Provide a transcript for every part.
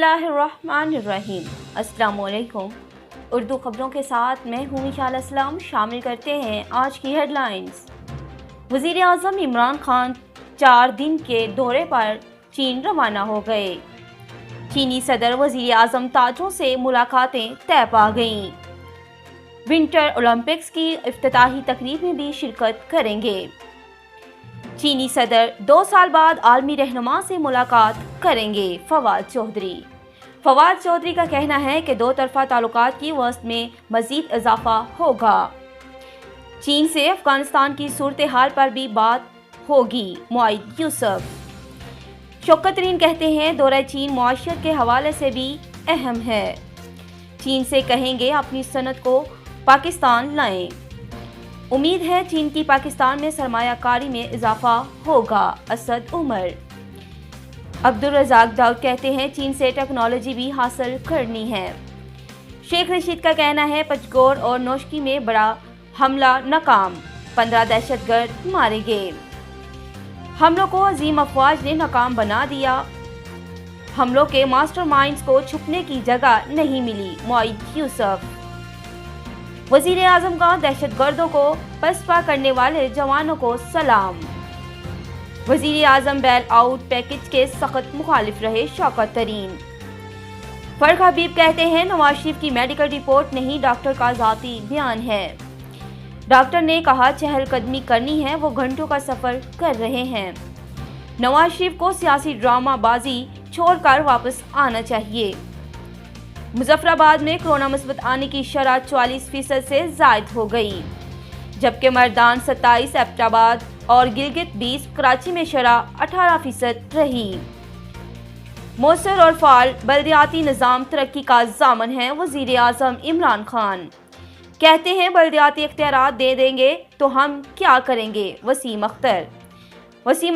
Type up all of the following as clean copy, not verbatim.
बिस्मिल्लाहिर्रहमानिर्रहीम। अस्सलाम वालेकुम। उर्दू खबरों के साथ मैं हूँ मिशाल असलम। शामिल करते हैं आज की हेडलाइंस। वज़ीर आज़म इमरान खान 4 दिन के दौरे पर चीन रवाना हो गए। चीनी सदर वज़ीर आज़म ताजों से मुलाकातें तय पा गईं। विंटर ओलंपिक्स की इफ्तिताही तकरीब में भी शिरकत करेंगे। चीनी सदर 2 साल बाद आलमी रहनुमा से मुलाकात करेंगे। फवाद चौधरी का कहना है कि 2 तरफा ताल्लुकात की वस्त में मजीद इजाफा होगा। चीन से अफगानिस्तान की सूरत हाल पर भी बात होगी। मुआइद यूसुफ। शौकत तरीन कहते हैं दौरा चीन मुआशरत के हवाले से भी अहम है। चीन से कहेंगे अपनी सनत को पाकिस्तान लाएं। उम्मीद है चीन की पाकिस्तान में सरमायाकारी में इजाफा होगा। असद उमर। अब्दुल रज़ाक दाऊद कहते हैं चीन से टेक्नोलॉजी भी हासिल करनी है। शेख रशीद का कहना है पचगोर और नौशकी में बड़ा हमला नाकाम, 15 दहशतगर्द मारे गए। हमलों को अजीम अफवाज ने नाकाम बना दिया। हमलों के मास्टरमाइंड्स को छुपने की जगह नहीं मिली। मुआइद यूसुफ। वज़ीर आज़म का दहशतगर्दों को पसपा करने वाले जवानों को सलाम। वज़ीर आज़म बेल आउट पैकेज के सख्त मुखालिफ रहे शौकत तरीन। फर्क हबीब कहते हैं नवाज शरीफ की मेडिकल रिपोर्ट नहीं, डॉक्टर का ज़ाती बयान है। डॉक्टर ने कहा चहलकदमी करनी है, वो घंटों का सफ़र कर रहे हैं। नवाज शरीफ को सियासी ड्रामाबाजी छोड़कर वापस आना चाहिए। मुजफ्फराबाद में कोरोना मुस्बत आने की शरह 44% से ज़ायद हो गई, जबकि मर्दान 27, एबटाबाद और गिलगित 20, कराची में शरह 18% रही। मौसर और फाल बल्दियाती निज़ाम तरक्की का ज़ामन है। वज़ीर आज़म इमरान खान कहते हैं बल्दियाती इख्तियारात दे देंगे तो हम क्या करेंगे। वसीम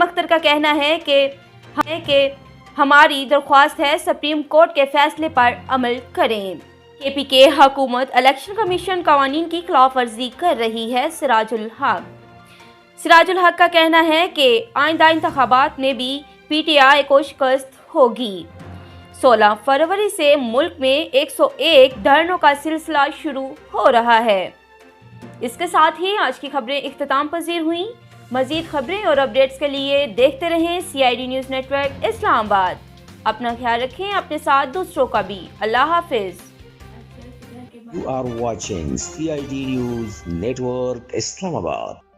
अख्तर का कहना है कि हमारी दरख्वास्त है हसुप्रीम कोर्ट के फैसले पर अमल करें। KPK हुकूमत इलेक्शन कमीशन कवानीन की खिलाफ वर्जी कर रही है। सिराजुल हक का कहना है कि आइंदा इंतखाबात में भी PTI को शिकस्त होगी। 16 फरवरी से मुल्क में 101 धरनों का सिलसिला शुरू हो रहा है। इसके साथ ही आज की खबरें इख्तिताम पजीर हुई। मजीद खबरें और अपडेट्स के लिए देखते रहें CID न्यूज़ नेटवर्क इस्लामाबाद। अपना ख्याल रखें, अपने साथ दूसरों का भी। अल्लाह हाफिज। You are watching CID News Network Islamabad.